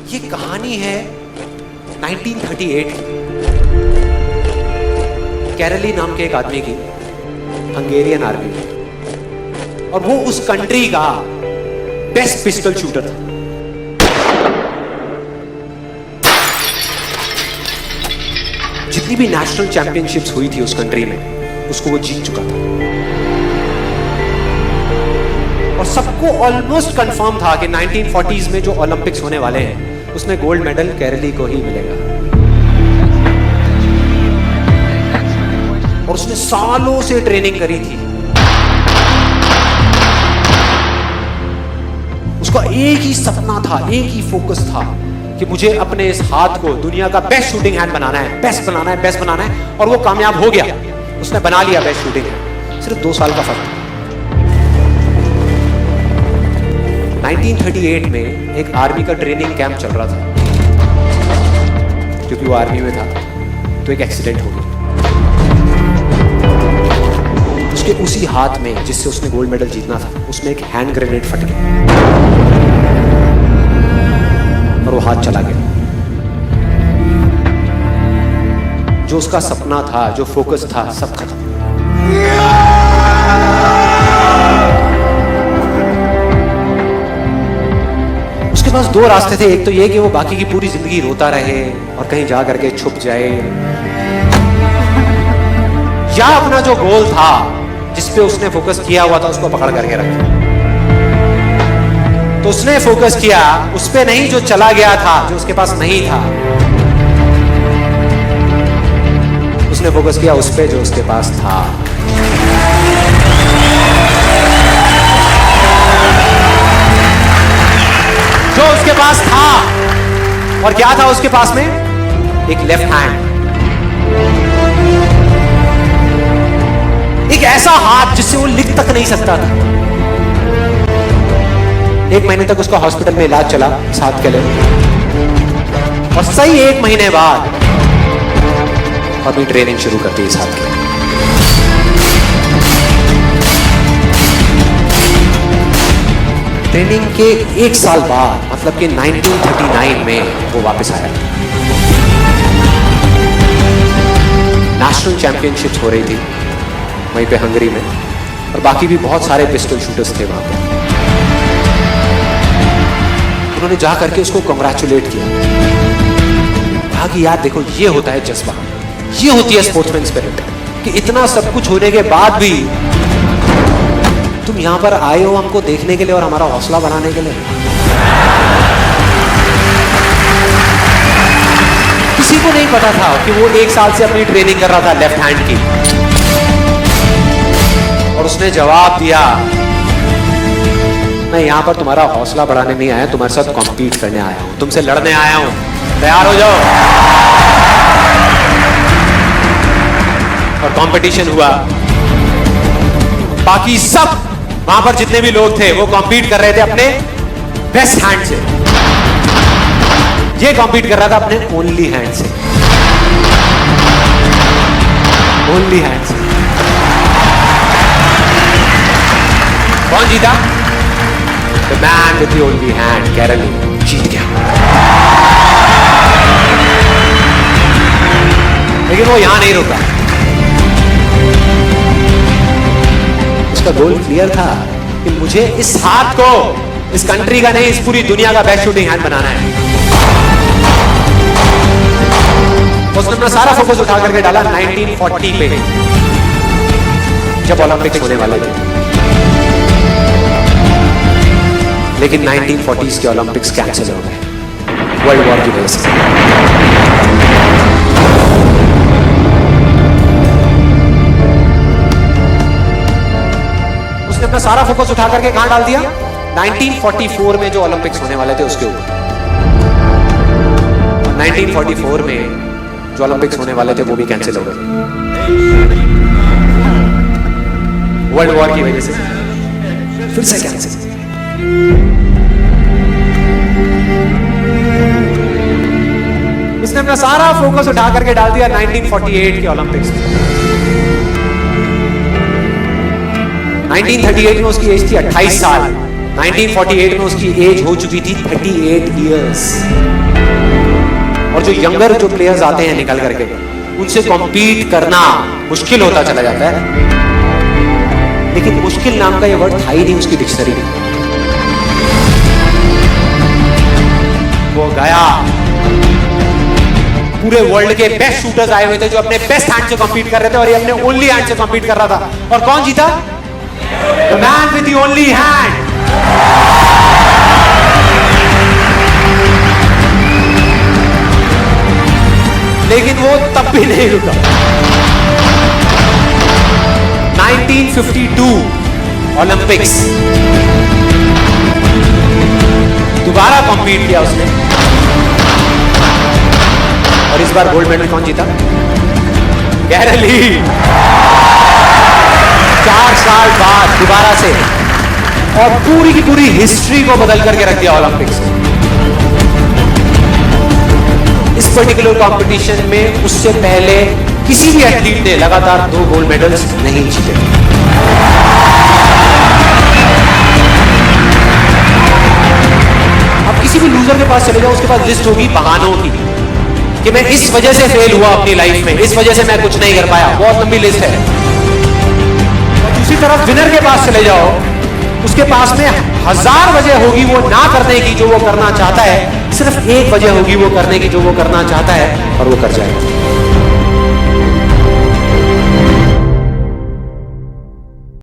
ये कहानी है 1938 कैरली नाम के एक आदमी की, हंगेरियन आर्मी में, और वो उस कंट्री का बेस्ट पिस्टल शूटर था। जितनी भी नेशनल चैंपियनशिप्स हुई थी उस कंट्री में, उसको वो जीत चुका था। और सबको ऑलमोस्ट कंफर्म था कि 1940s में जो ओलंपिक्स होने वाले हैं उसमें गोल्ड मेडल केरली को ही मिलेगा। और उसने सालों से ट्रेनिंग करी थी। उसका एक ही सपना था, एक ही फोकस था कि मुझे अपने इस हाथ को दुनिया का बेस्ट शूटिंग हैंड बनाना है, बेस्ट बनाना है, बेस्ट बनाना है। और वो कामयाब हो गया, उसने बना लिया बेस्ट शूटिंग हैंड। सिर्फ 2 साल का फर्क था। 1938 में एक आर्मी का ट्रेनिंग कैंप चल रहा था। क्योंकि वो आर्मी में था तो एक एक्सीडेंट हो गया। उसके उसी हाथ में जिससे उसने गोल्ड मेडल जीतना था, उसमें एक हैंड ग्रेनेड फट गया और वो हाथ चला गया। जो उसका सपना था, जो फोकस था, सब खत्म। उसके पास 2 रास्ते थे। एक तो ये कि वो बाकी की पूरी जिंदगी रोता रहे और कहीं जा करके छुप जाए, या अपना जो गोल था जिस पे उसने फोकस किया हुआ था उसको पकड़ करके रखे। तो उसने फोकस किया उस पे नहीं जो चला गया था, जो उसके पास नहीं था। उसने फोकस किया उस पे जो उसके पास था। जो उसके पास था। और क्या था उसके पास में? एक लेफ्ट हैंड, एक ऐसा हाथ जिससे वो लिख तक नहीं सकता था। 1 महीने तक उसका हॉस्पिटल में इलाज चला इस हाथ के लिए, और सही 1 महीने बाद अपनी ट्रेनिंग शुरू कर दी इस हाथ के। ट्रेनिंग के 1 साल बाद, मतलब कि 1939 में वो वापस आया। नेशनल चैंपियनशिप्स हो रही थी वहीं पे हंगरी में, और बाकी भी बहुत सारे पिस्टल शूटर्स थे वहां पे। उन्होंने जा करके उसको कंग्रेचुलेट किया, कहा कि यार देखो, ये होता है जज्बा, ये होती है स्पोर्ट्समैन स्पिरिट, कि इतना सब कुछ होने के बाद भी तुम यहां पर आए हो हमको देखने के लिए और हमारा हौसला बढ़ाने के लिए। किसी को नहीं पता था कि वो 1 साल से अपनी ट्रेनिंग कर रहा था लेफ्ट हैंड की। और उसने जवाब दिया, मैं यहां पर तुम्हारा हौसला बढ़ाने नहीं आया, तुम्हारे साथ कॉम्पीट करने आया हूं, तुमसे लड़ने आया हूं, तैयार हो जाओ। और कंपटीशन हुआ। बाकी सब वहां पर जितने भी लोग थे वो कॉम्पीट कर रहे थे अपने बेस्ट हैंड से। ये कॉम्पीट कर रहा था अपने ओनली हैंड से, ओनली हैंड से। कौन जीता? The man with the only hand, केरली जीत गया। लेकिन वो यहां नहीं रुका। उसका गोल क्लियर था कि मुझे इस हाथ को इस कंट्री का नहीं, इस पूरी दुनिया का बेस्ट शूटिंग हैंड बनाना है। उसने अपना सारा फोकस उठा करके डाला 1940 पे, जब ओलंपिक्स होने वाले थे। लेकिन 1940s के ओलंपिक्स कैंसिल हो गए वर्ल्ड वॉर की वजह से। उसने अपना सारा फोकस उठा करके कहां डाल दिया? 1944 में जो ओलंपिक्स होने वाले थे उसके ऊपर। 1944 में जो ओलंपिक्स होने वाले थे वो भी कैंसिल हो गए वर्ल्ड वॉर की वजह से। फिर से कैंसिल। इसने अपना सारा फोकस उठा करके डाल दिया 1948 के ओलंपिक्स में। 1938 में उसकी एज थी 28 साल। 1948 में उसकी एज हो चुकी थी 38 इयर्स। और जो यंगर जो प्लेयर्स आते हैं निकल करके, उनसे कॉम्पीट करना मुश्किल होता चला जाता है। लेकिन मुश्किल नाम का ये वर्ड था ही नहीं उसकी डिक्शनरी में। वो गया, पूरे वर्ल्ड के बेस्ट शूटर्स आए हुए थे जो अपने बेस्ट हैंड से कॉम्पीट कर रहे थे, और ये अपने ओनली हैंड से कॉम्पीट कर रहा था। और कौन जीता? The man with the only hand. लेकिन वो तब भी नहीं रुका। 1952 ओलंपिक्स, दोबारा कॉम्पीट किया उसने, और इस बार गोल्ड मेडल कौन जीता? गैरल ली। 4 साल बाद दोबारा से, और पूरी की पूरी हिस्ट्री को बदल करके रख दिया ओलंपिक्स ने। इस पर्टिकुलर कंपटीशन में उससे पहले किसी भी एथलीट ने लगातार 2 गोल्ड मेडल्स नहीं जीते। अब किसी भी लूजर के पास चले जाओ, उसके पास लिस्ट होगी बहानों की कि मैं इस वजह से फेल हुआ अपनी लाइफ में, इस वजह से मैं कुछ नहीं कर पाया। बहुत लंबी लिस्ट है। और दूसरी तरफ विनर के पास चले जाओ, उसके पास में 1000 वजह होगी वो ना करने की जो वो करना चाहता है, सिर्फ एक वजह होगी वो करने की जो वो करना चाहता है, और वो कर जाएगा।